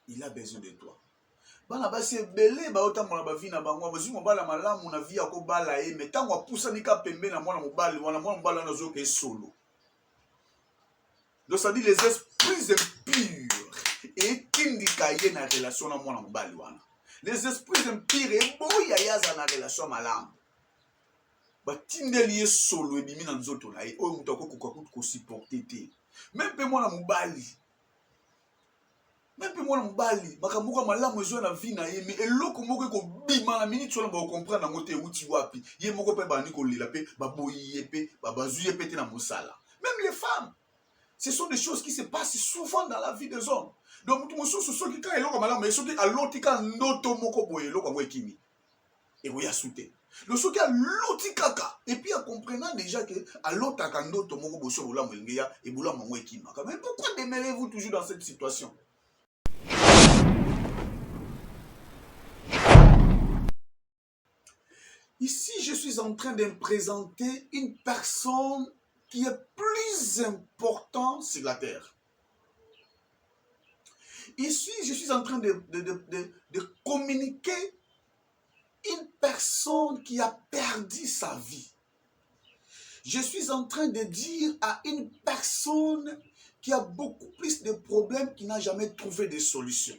il a besoin de toi. Bana basi ebele baotambola ba vie na bango bazwi mobala malamu na vie akobala ye mais ntango apusanika pembe na mwana mobali wana mwana mobali wana azoyoka ye solo. Donc ça dit les esprits impurs etindika ye na relation na mwana mobali wana. Les esprits impurs eboya ye aza na relation malamu batindeli ye solo ebimi na nzoto na ye oyo moto akokoka kosupporte te. Même mpe mwana mobali makambo ka malamu ezo na vie na ye mais eloko moko ekobima na minute wana bakokomprendre nango te euti wapi ye moko mpe bandi kolela mpe baboyi ye mpe bazwi ye mpe te na mosala. Même les femmes, ce sont des choses qui se passent souvent dans la vie des hommes. Donc motu mosusu soki ka eloko malamu soki aloti ka ndoto moko boye eloko yango ekimi ekoya su te. Donc soki aloti kaka et puis comprenant déjà que alotaka ndoto moko boso bolamu elingi ya ebolamu yango ekimaka. Mais pourquoi demeurez-vous toujours dans cette situation? Ici, je suis en train de me présenter une personne qui est plus importante sur la terre. Ici, je suis en train de communiquer une personne qui a perdu sa vie. Je suis en train de dire à une personne qui a beaucoup plus de problèmes, qui n'a jamais trouvé de solution.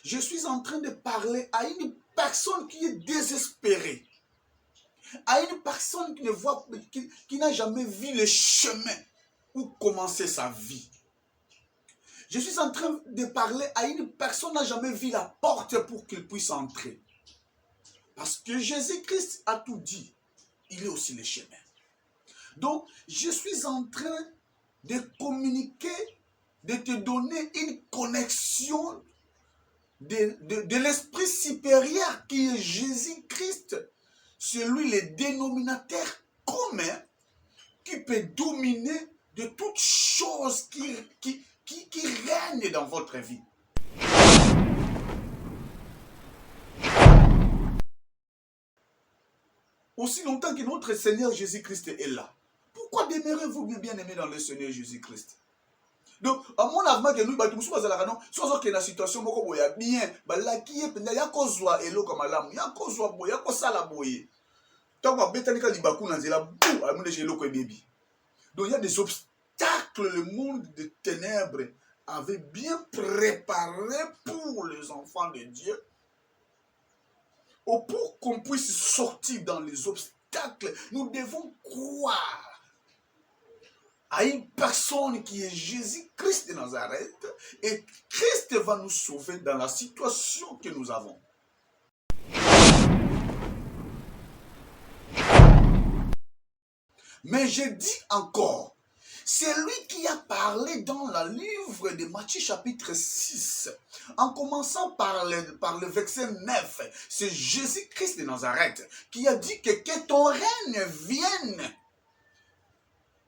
Je suis en train de parler à une personne qui est désespérée, à une personne qui ne voit, qui n'a jamais vu le chemin où commencer sa vie. Je suis en train de parler à une personne qui n'a jamais vu la porte pour qu'il puisse entrer. Parce que Jésus-Christ a tout dit. Il est aussi le chemin. Donc, je suis en train de communiquer, de te donner une connexion de l'esprit supérieur qui est Jésus-Christ. C'est lui le dénominateur commun qui peut dominer de toutes choses qui règnent dans votre vie. Aussi longtemps que notre Seigneur Jésus-Christ est là, pourquoi demeurez-vous bien aimés dans le Seigneur Jésus-Christ? Donc, à mon avis, que nous, nous sommes dans la situation où il y a bien, il y a kozwa elo comme alam, il y a kozwa boy, il y a kosala boy. Tant qu'on bétanika libakou dans la boue, à mon elo ko baby. Donc il y a des obstacles, le monde des ténèbres avait bien préparé pour les enfants de Dieu. Pour qu'on puisse sortir dans les obstacles, nous devons croire à une personne qui est Jésus-Christ de Nazareth, et Christ va nous sauver dans la situation que nous avons. Mais je dis encore, c'est lui qui a parlé dans le livre de Matthieu chapitre 6, en commençant par le verset 9. C'est Jésus-Christ de Nazareth qui a dit que ton règne vienne.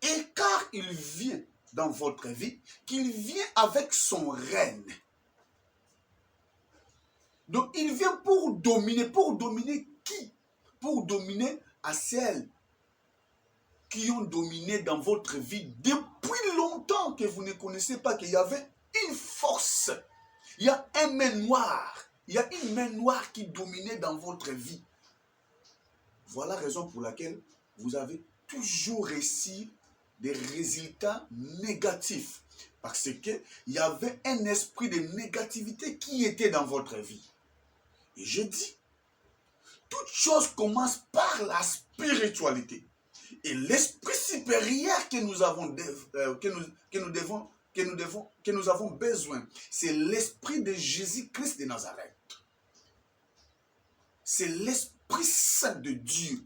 Et car il vient dans votre vie, qu'il vient avec son règne. Donc il vient pour dominer qui? Pour dominer à celles qui ont dominé dans votre vie depuis longtemps, que vous ne connaissez pas qu'il y avait une force. Il y a un main noir. Il y a une main noire qui dominait dans votre vie. Voilà la raison pour laquelle vous avez toujours réussi des résultats négatifs. Parce qu'il y avait un esprit de négativité qui était dans votre vie. Et je dis, toute chose commence par la spiritualité. Et l'esprit supérieur que nous avons, que nous avons besoin, c'est l'esprit de Jésus-Christ de Nazareth. C'est l'Esprit Saint de Dieu.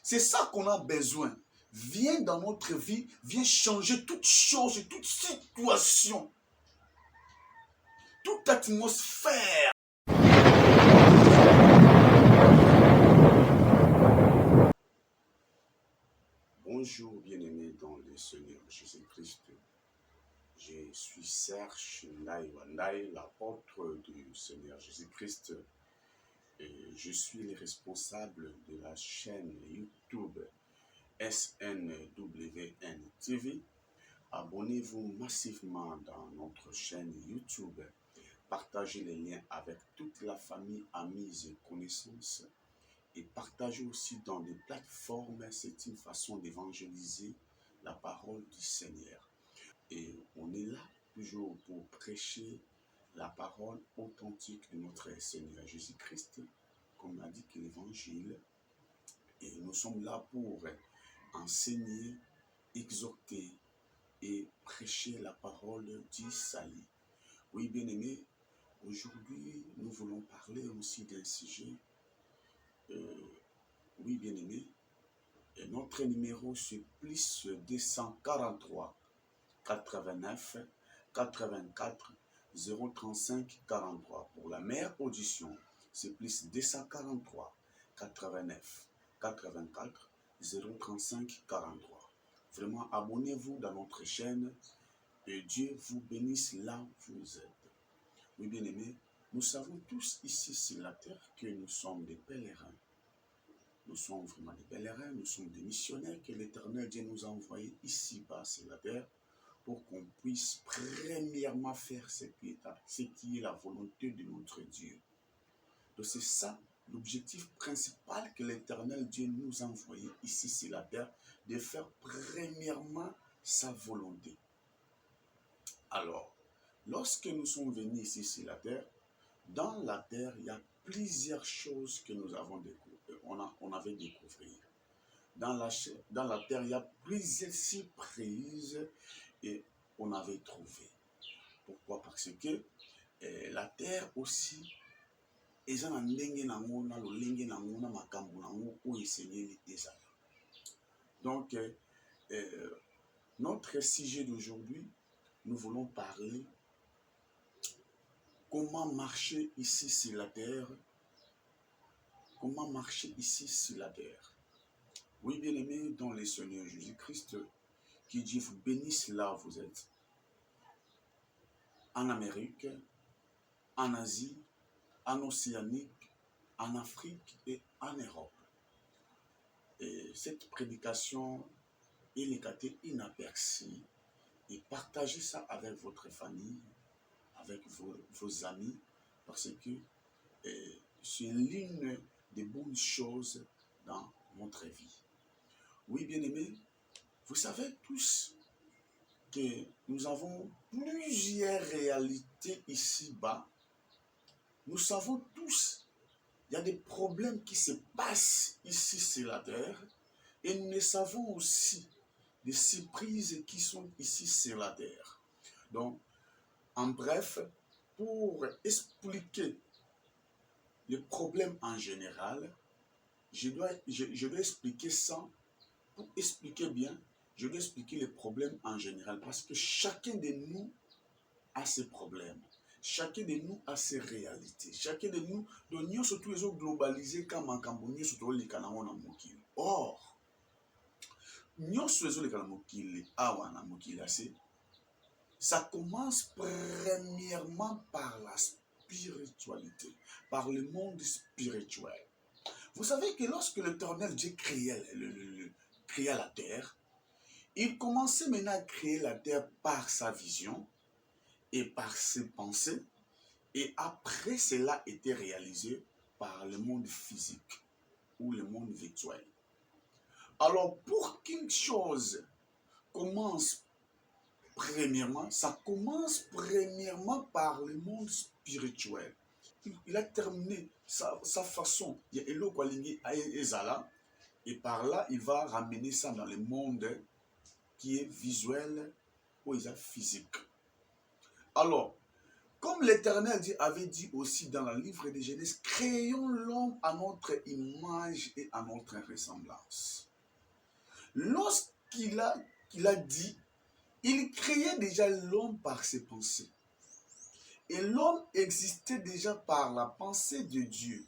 C'est ça qu'on a besoin. Viens dans notre vie, viens changer toute chose, toute situation, toute atmosphère. Bonjour bien-aimés dans le Seigneur Jésus-Christ. Je suis Serge Ndaï, l'apôtre du Seigneur Jésus-Christ. Et je suis le responsable de la chaîne YouTube SNWN TV. Abonnez-vous massivement dans notre chaîne YouTube partagez les liens avec toute la famille, amis et connaissances. Et partagez aussi dans des plateformes. C'est une façon d'évangéliser la parole du Seigneur. Et on est là toujours pour prêcher la parole authentique de notre Seigneur Jésus-Christ, comme l'a dit que l'Évangile. Et nous sommes là pour enseigner, exhorter et prêcher la parole du salut. Oui, bien-aimés, aujourd'hui, nous voulons parler aussi d'un sujet. Oui, bien-aimés, notre numéro c'est plus 243 89 84 035 43. Pour la meilleure audition, c'est plus 243 89 84 035 43. Vraiment, abonnez-vous dans notre chaîne et Dieu vous bénisse là où vous êtes. Oui, bien-aimés, nous savons tous ici sur la terre que nous sommes des pèlerins. Nous sommes vraiment des pèlerins, nous sommes des missionnaires que l'Éternel Dieu nous a envoyés ici-bas sur la terre pour qu'on puisse premièrement faire ce qui est la volonté de notre Dieu. Donc c'est ça l'objectif principal que l'Éternel Dieu nous a envoyé ici sur la terre, de faire premièrement sa volonté. Alors, lorsque nous sommes venus ici sur la terre, dans la terre, il y a plusieurs choses que nous avons découvert. On avait découvert. Dans la terre, il y a plusieurs surprises et on avait trouvé. Pourquoi? Parce que la terre aussi, donc notre sujet d'aujourd'hui, nous voulons parler comment marcher ici sur la terre. Comment marcher ici sur la terre. Oui, bien-aimés, dans le Seigneur Jésus-Christ, qui Dieu vous bénisse là où vous êtes. En Amérique, en Asie, en Océanie, en Afrique et en Europe. Et cette prédication, il est gâté inaperçue. Et partagez ça avec votre famille, avec vos amis, parce que c'est l'une des bonnes choses dans notre vie. Oui, bien-aimés, vous savez tous que nous avons plusieurs réalités ici-bas. Nous savons tous, il y a des problèmes qui se passent ici sur la terre, et nous savons aussi des surprises qui sont ici sur la terre. Donc, en bref, pour expliquer les problèmes en général, je dois expliquer ça. Pour expliquer bien, je dois expliquer les problèmes en général parce que chacun de nous a ses problèmes. Chacun de nous a ses réalités. Chacun de nous, nous sommes tous les autres globalisés comme en Cambodge, surtout les Canadiens en Mokil. Or, nous sommes les Canadiens ça commence premièrement par la spiritualité, par le monde spirituel. Vous savez que lorsque l'Éternel Dieu créa la terre, il commençait maintenant à créer la terre par sa vision et par ses pensées, et après cela était réalisé par le monde physique ou le monde virtuel. Alors pour qu'une chose commence premièrement, ça commence premièrement par le monde spirituel. Il a terminé sa façon, et par là, il va ramener ça dans le monde qui est visuel ou physique. Alors, comme l'Éternel avait dit aussi dans le livre de Genèse, créons l'homme à notre image et à notre ressemblance. Lorsqu'il a dit, il créait déjà l'homme par ses pensées. Et l'homme existait déjà par la pensée de Dieu.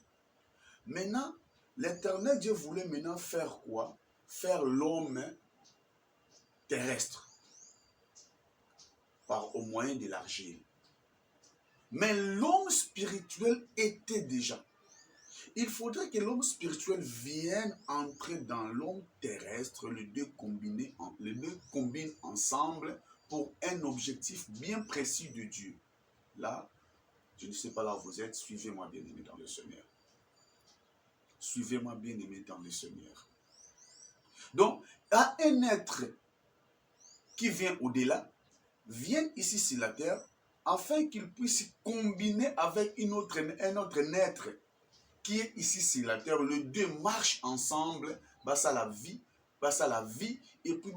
Maintenant, l'Éternel Dieu voulait maintenant faire quoi? Faire l'homme terrestre par au moyen de l'argile. Mais l'homme spirituel était déjà. Il faudrait que l'homme spirituel vienne entrer dans l'homme terrestre, les deux combinent ensemble pour un objectif bien précis de Dieu. Là, Je ne sais pas là où vous êtes, suivez-moi bien-aimé dans le Seigneur. Suivez-moi bien-aimé dans le Seigneur. Donc, à un être qui vient au-delà, vient ici sur la terre, afin qu'il puisse combiner avec un autre être qui est ici sur la terre. Les deux marchent ensemble, ça la vie, ça la vie, et puis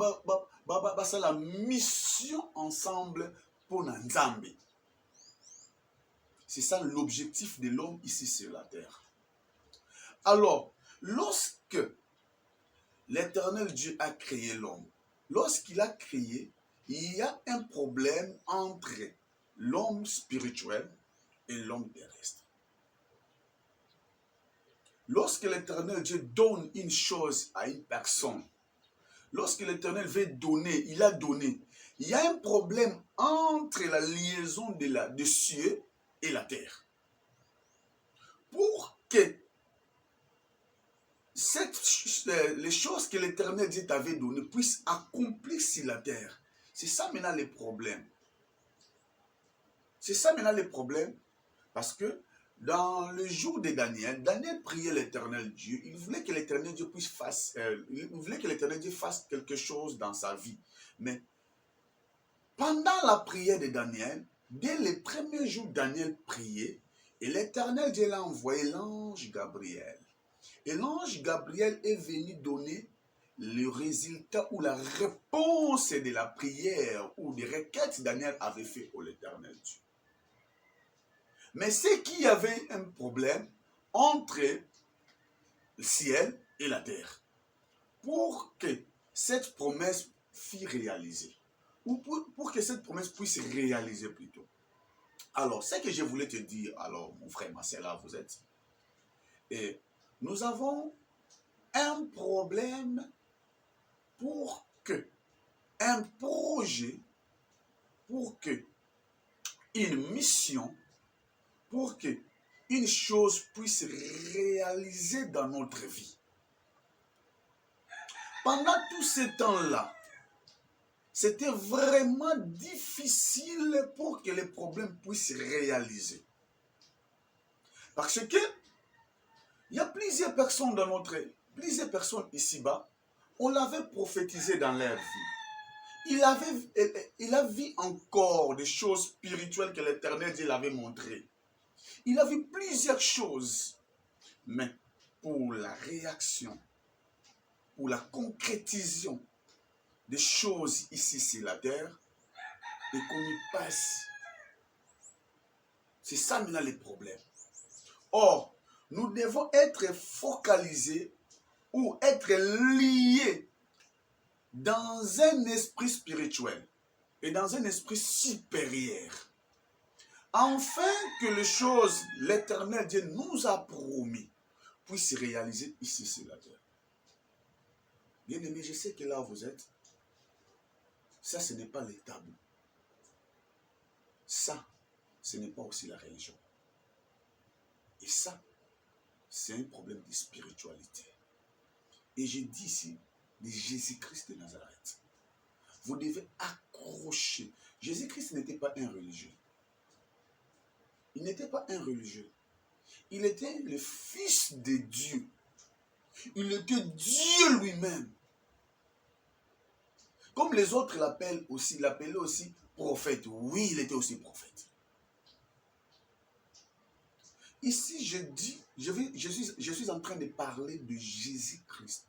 ça la mission ensemble pour Nzambe. C'est ça l'objectif de l'homme ici sur la terre. Alors, lorsque l'Éternel Dieu a créé l'homme, lorsqu'il a créé, il y a un problème entre l'homme spirituel et l'homme terrestre. Lorsque l'Éternel Dieu donne une chose à une personne, lorsque l'Éternel veut donner, il a donné, il y a un problème entre la liaison de cieux et la terre. Pour que les choses que l'Éternel Dieu t'avait données puissent accomplir sur la terre. C'est ça maintenant le problème. C'est ça maintenant le problème. Parce que dans le jour de Daniel, Daniel priait l'Éternel Dieu. Il voulait que l'Éternel Dieu fasse quelque chose dans sa vie. Mais pendant la prière de Daniel, dès les premiers jours, Daniel priait et l'Éternel Dieu l'a envoyé l'ange Gabriel. Et l'ange Gabriel est venu donner le résultat ou la réponse de la prière ou des requêtes que Daniel avait fait au l'Éternel Dieu. Mais c'est qu'il y avait un problème entre le ciel et la terre. Pour que cette promesse fût réalisée. Ou pour que cette promesse puisse réaliser plutôt. Alors, ce que je voulais te dire, alors mon frère, ma soeur, là vous êtes. Et nous avons un problème pour que un projet, pour que une mission, pour que une chose puisse réaliser dans notre vie. Pendant tout ce temps-là, c'était vraiment difficile pour que les problèmes puissent réaliser. Parce que il y a plusieurs personnes plusieurs personnes ici-bas, on l'avait prophétisé dans leur vie. Il a vu encore des choses spirituelles que l'Éternel Dieu l'avait montrées. Il a vu plusieurs choses. Mais pour la réaction, pour la concrétisation des choses ici sur la terre, et qu'on y passe. C'est ça maintenant le problème. Or, nous devons être focalisés ou être liés dans un esprit spirituel et dans un esprit supérieur. Afin que les choses, l'Éternel Dieu nous a promis, puissent se réaliser ici sur la terre. Bien aimé, je sais que là où vous êtes, ça ce n'est pas les tabous. Ça, ce n'est pas aussi la religion. Et ça, c'est un problème de spiritualité. Et je dis ici, de Jésus-Christ de Nazareth. Vous devez accrocher. Jésus-Christ n'était pas un religieux. Il n'était pas un religieux. Il était le Fils de Dieu. Il était Dieu lui-même. Comme les autres l'appelaient aussi prophète. Oui, il était aussi prophète. Ici, je suis en train de parler de Jésus-Christ.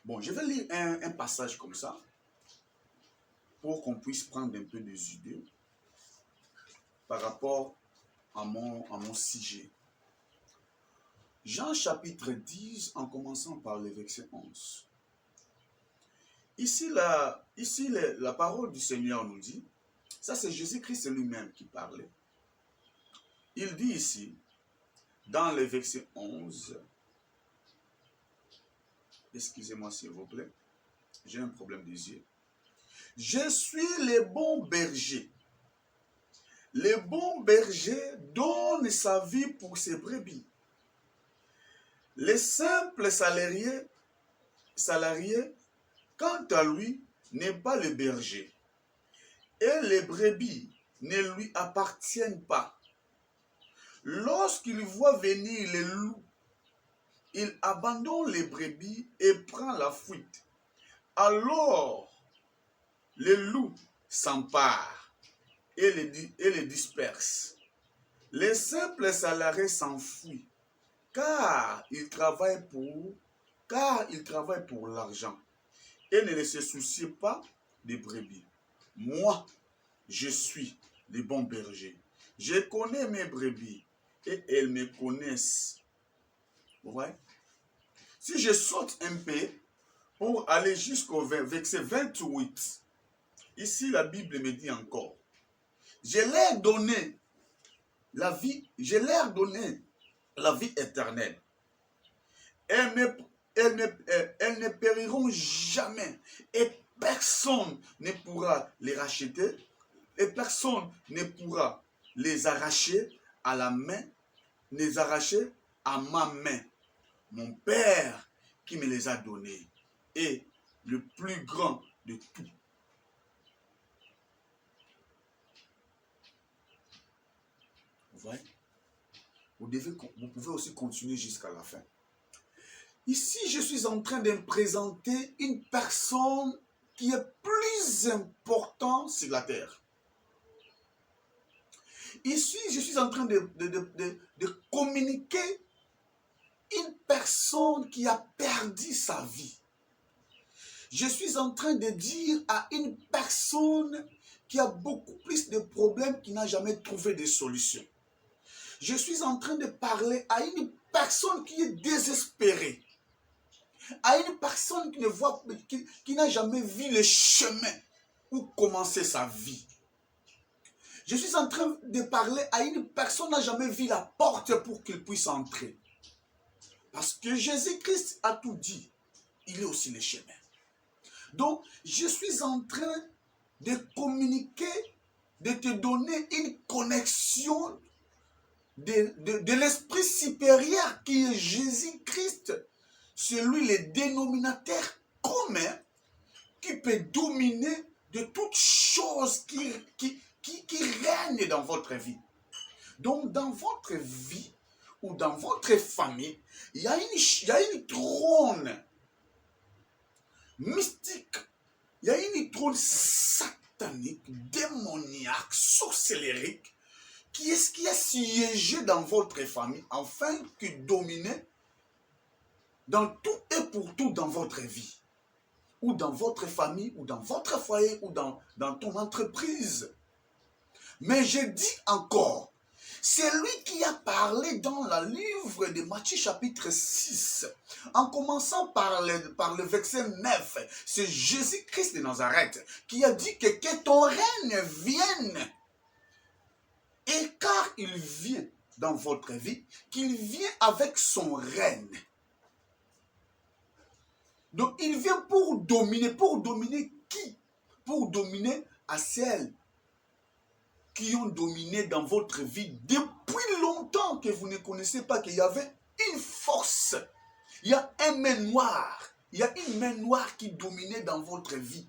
Bon, je vais lire un passage comme ça pour qu'on puisse prendre un peu des idées par rapport à mon sujet. Jean chapitre 10, en commençant par le verset 11. Ici, la parole du Seigneur nous dit, ça c'est Jésus-Christ lui-même qui parlait. Il dit ici, dans le verset 11, excusez-moi s'il vous plaît, j'ai un problème des yeux. Je suis le bon berger. Le bon berger donne sa vie pour ses brebis. Le simple salarié, quant à lui, n'est pas le berger. Et les brebis ne lui appartiennent pas. Lorsqu'il voit venir les loups, il abandonne les brebis et prend la fuite. Alors, les loups s'emparent et les dispersent. Les simples salariés s'enfuient, car ils travaillent pour l'argent et ne se soucient pas des brebis. Moi, je suis le bon berger. Je connais mes brebis et elles me connaissent. Vous voyez? Si je saute un peu pour aller jusqu'au verset 28, ici la Bible me dit encore, je leur donné la vie, la vie éternelle. Elles ne périront jamais et personne ne pourra les racheter et personne ne pourra les arracher à la main, les arracher à ma main. Mon Père qui me les a donnés est le plus grand de tout. Vous voyez? Vous pouvez aussi continuer jusqu'à la fin. Ici, je suis en train de présenter une personne qui est plus importante sur la terre. Ici, je suis en train de communiquer une personne qui a perdu sa vie. Je suis en train de dire à une personne qui a beaucoup plus de problèmes, qui n'a jamais trouvé de solution. Je suis en train de parler à une personne qui est désespérée, à une personne qui n'a jamais vu le chemin où commencer sa vie. Je suis en train de parler à une personne qui n'a jamais vu la porte pour qu'il puisse entrer. Parce que Jésus-Christ a tout dit. Il est aussi le chemin. Donc, je suis en train de communiquer, de te donner une connexion de l'esprit supérieur qui est Jésus-Christ, celui le dénominateur commun qui peut dominer de toutes choses qui règnent dans votre vie. Donc, dans votre vie ou dans votre famille, il y a une trône mystique, il y a une trône satanique, démoniaque, sorcellérique, qui a siégé dans votre famille afin de dominer dans tout et pour tout dans votre vie, ou dans votre famille, ou dans votre foyer, ou dans ton entreprise. Mais je dis encore, c'est lui qui a parlé dans le livre de Matthieu chapitre 6, en commençant par le verset 9, c'est Jésus-Christ de Nazareth qui a dit que ton règne vienne. Et car il vient dans votre vie, qu'il vient avec son règne. Donc il vient pour dominer qui? Pour dominer à celles qui ont dominé dans votre vie depuis longtemps, que vous ne connaissez pas qu'il y avait une force. Il y a un main noir. Il y a une main noire qui dominait dans votre vie.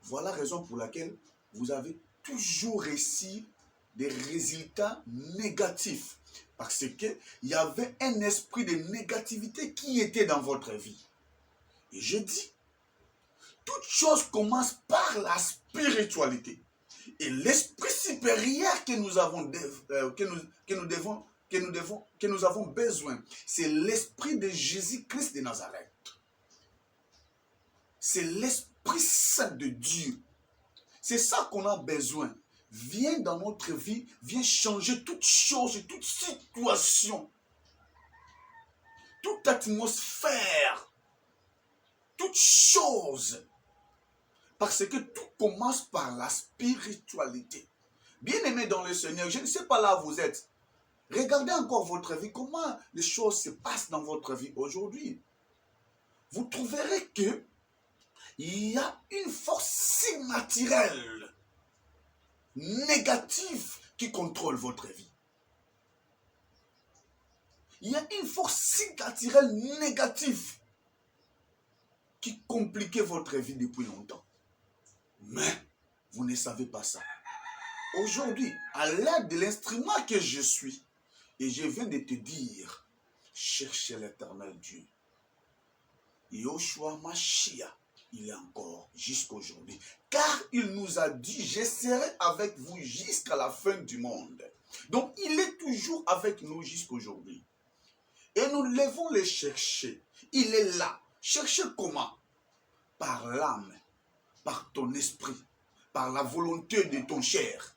Voilà la raison pour laquelle vous avez toujours réussi des résultats négatifs. Parce qu'il y avait un esprit de négativité qui était dans votre vie. Et je dis, toute chose commence par la spiritualité. Et l'esprit supérieur que nous avons besoin, c'est l'esprit de Jésus-Christ de Nazareth. C'est l'Esprit Saint de Dieu. C'est ça qu'on a besoin. Viens dans notre vie, viens changer toute chose, toute situation, toute atmosphère, toute chose. Parce que tout commence par la spiritualité. Bien-aimés dans le Seigneur, je ne sais pas là où vous êtes. Regardez encore votre vie, comment les choses se passent dans votre vie aujourd'hui. Vous trouverez que il y a une force surnaturelle, négative, qui contrôle votre vie. Il y a une force surnaturelle négative qui compliquait votre vie depuis longtemps. Mais vous ne savez pas ça. aujourd'hui, à l'aide de l'instrument que je suis, et je viens de te dire, cherchez l'Éternel Dieu. Yoshua Mashiach, il est encore jusqu'aujourd'hui. Car il nous a dit, je serai avec vous jusqu'à la fin du monde. Donc, il est toujours avec nous jusqu'aujourd'hui. Et nous devons le chercher. Il est là. Chercher comment? Par l'âme, par ton esprit, par la volonté de ton chair.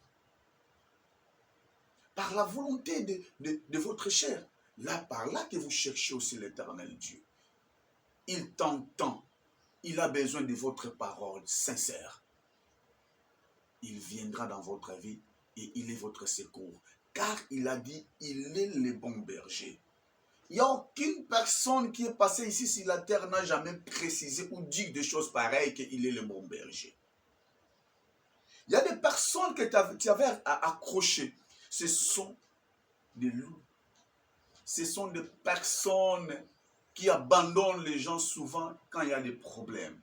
Par la volonté de votre chair. Là, par là que vous cherchez aussi l'Éternel Dieu. Il t'entend. Il a besoin de votre parole sincère. Il viendra dans votre vie et il est votre secours. Car il a dit, il est le bon berger. Il n'y a aucune personne qui est passée ici sur la terre n'a jamais précisé ou dit des choses pareilles qu'il est le bon berger. Il y a des personnes que tu avais accrochées. Ce sont des loups. Ce sont des personnes qui abandonnent les gens souvent quand il y a des problèmes.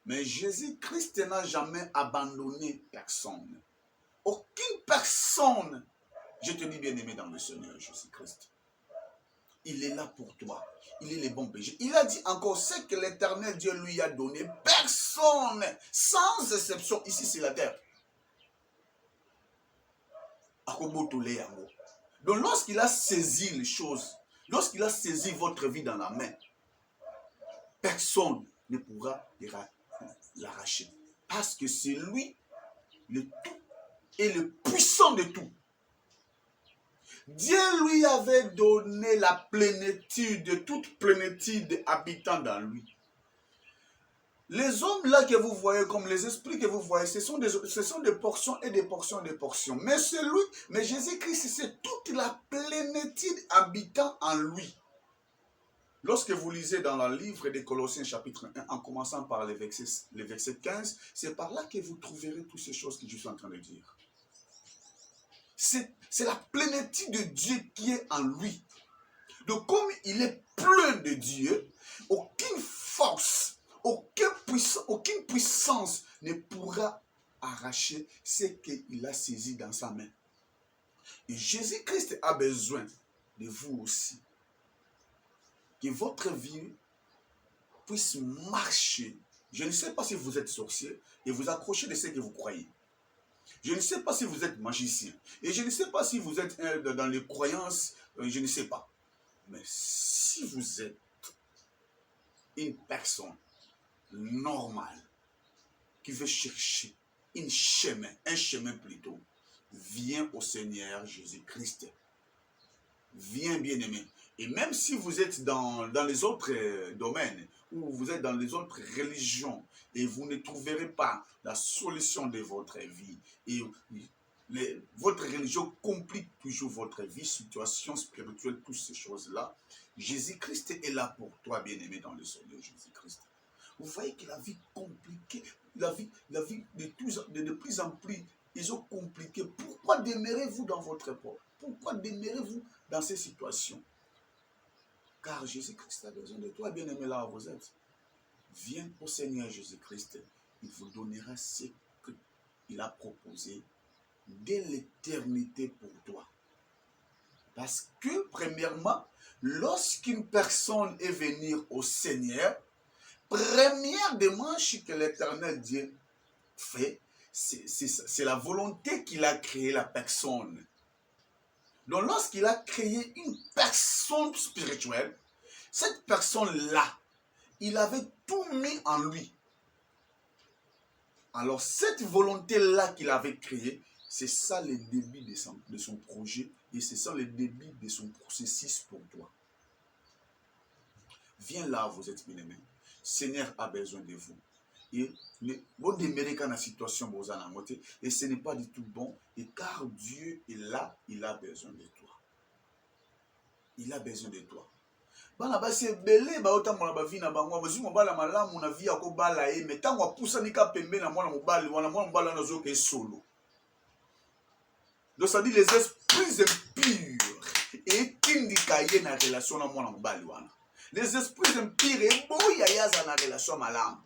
Mais Jésus-Christ n'a jamais abandonné personne. Aucune personne. Je te dis bien aimé dans le Seigneur Jésus-Christ. Il est là pour toi. Il est le bon berger. Il a dit encore ce que l'Éternel Dieu lui a donné. Personne, sans exception, ici sur la terre. Donc lorsqu'il a saisi les choses, lorsqu'il a saisi votre vie dans la main, personne ne pourra l'arracher. Parce que c'est lui, le tout, et le puissant de tout. Dieu lui avait donné la plénitude, toute plénitude habitant dans lui. Les hommes là que vous voyez, comme les esprits que vous voyez, ce sont des portions et des portions et des portions. Mais c'est lui, mais Jésus-Christ, c'est toute la plénitude habitant en lui. Lorsque vous lisez dans le livre des Colossiens chapitre 1, en commençant par le verset 15, c'est par là que vous trouverez toutes ces choses que je suis en train de dire. C'est la plénitude de Dieu qui est en lui. Donc comme il est plein de Dieu, aucune force, aucune puissance ne pourra arracher ce qu'il a saisi dans sa main. Et Jésus-Christ a besoin de vous aussi. Que votre vie puisse marcher. Je ne sais pas si vous êtes sorcier et vous accrochez de ce que vous croyez. Je ne sais pas si vous êtes magicien. Et je ne sais pas si vous êtes dans les croyances, je ne sais pas. Mais si vous êtes une personne normale qui veut chercher un chemin plutôt, viens au Seigneur Jésus-Christ. Viens bien-aimé. Et même si vous êtes dans les autres domaines, ou vous êtes dans les autres religions, et vous ne trouverez pas la solution de votre vie, et votre religion complique toujours votre vie, situation spirituelle, toutes ces choses-là, Jésus-Christ est là pour toi, bien-aimé dans le Seigneur Jésus-Christ. Vous voyez que la vie compliquée, la vie de plus en plus, ils ont compliqué. Pourquoi demeurez-vous dans votre époque? Pourquoi demeurez-vous dans ces situations? Car Jésus-Christ a besoin de toi, bien-aimé, là où vous êtes. Viens au Seigneur Jésus-Christ. Il vous donnera ce qu'il a proposé dès l'éternité pour toi. Parce que, premièrement, lorsqu'une personne est venue au Seigneur, première démarche que l'Éternel Dieu fait, c'est la volonté qu'il a créé la personne. Donc, lorsqu'il a créé une personne spirituelle, cette personne-là, il avait tout mis en lui. Alors, cette volonté-là qu'il avait créée, c'est ça le début de son projet et c'est ça le début de son processus pour toi. Viens là, vous êtes bien-aimés. Seigneur a besoin de vous. Et vous demeurez dans la situation et ce n'est pas du tout bon. Et car Dieu est là, il a besoin de toi. Il a besoin de toi. Bana basi ebele ba otambola ba vie na bango bazwi mobala malamu na vie yako bala ye mais tango apusani ka pembe na mwana mobali wana mwana mobala na zoke solo. Donc ça dit les esprits impurs et tindika ye na relation na mwana mobali wana. Les esprits impurs et boya yaza na relation malamu.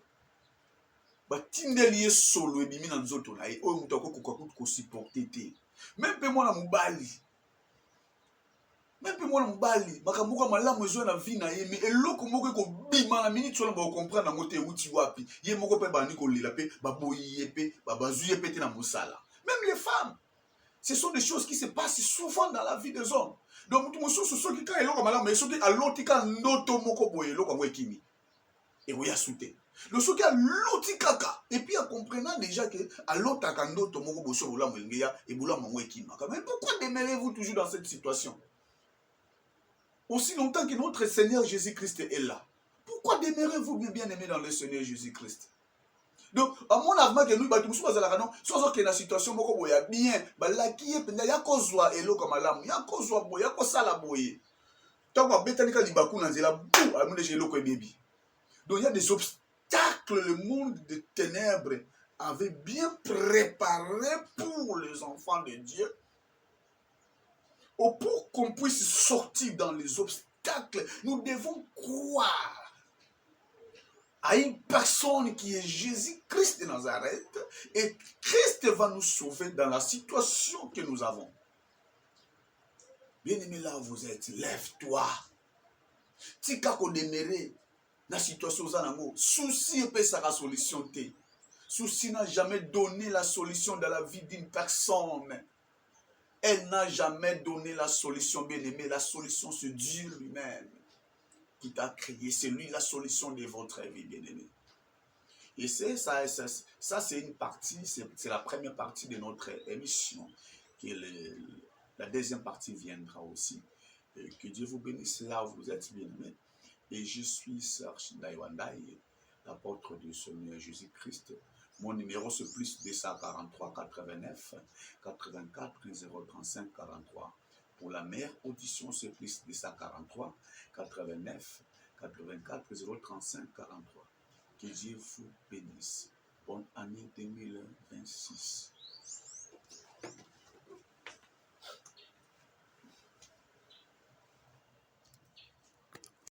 batindeli ye solo ebimi na nzoto na ye oyo moto akokoka kosupporte te. Même mpe mwana mobali makambo moko malamu ezwa na vie na ye, mais eloko moko ekobima na minute wana bakokomprendre yango te euti wapi, ye moko mpe bandi kolela mpe baboyi ye mpe bazwi ye mpe te na mosala. Même les femmes, ce sont des choses qui se passent souvent dans la vie des hommes. Donc moto mosusu soki ka eloko malamu ye soki aloti ka ndoto moko boye eloko yango ekimi ekoya su te. Donc soki aloti kaka epuis akomprenant déjà que alotaka ndoto moko boso bolamu elenge ya ebolamu yango ekimaka. Mais pourquoi demeurez-vous toujours dans cette situation? Aussi longtemps que notre Seigneur Jésus-Christ est là, pourquoi demeurez-vous bien aimé dans le Seigneur Jésus-Christ? Donc, à mon avis, que nous, nous sommes dans une situation où il y a bien, il y a kozwa elo comme alam, il y a kozwa boy, il y a kosala boy. Tant que betanika libaku na zela bou, amu de elo ko baby. Donc il y a des obstacles, le monde des ténèbres avait bien préparé pour les enfants de Dieu. Pour qu'on puisse sortir dans les obstacles, nous devons croire à une personne qui est Jésus-Christ de Nazareth, et Christ va nous sauver dans la situation que nous avons. Bien-aimé, là où vous êtes, lève-toi. Tika ko demeure la situation zanango, souci et sa solution te. Souci n'a jamais donné la solution dans la vie d'une personne. Elle n'a jamais donné la solution, bien-aimé. La solution, c'est Dieu lui-même qui t'a créé. C'est lui la solution de votre vie, bien-aimé. Et c'est ça, c'est une partie, c'est la première partie de notre émission. La deuxième partie viendra aussi. Et que Dieu vous bénisse là où vous êtes, bien-aimé. Et je suis Sœur Shindai Wandai, l'apôtre du Seigneur Jésus-Christ. Mon numéro c'est plus 243 89 84 035 43. Pour la meilleure audition, c'est plus 243 89 84 035 43. Que Dieu vous bénisse. Bonne année 2026.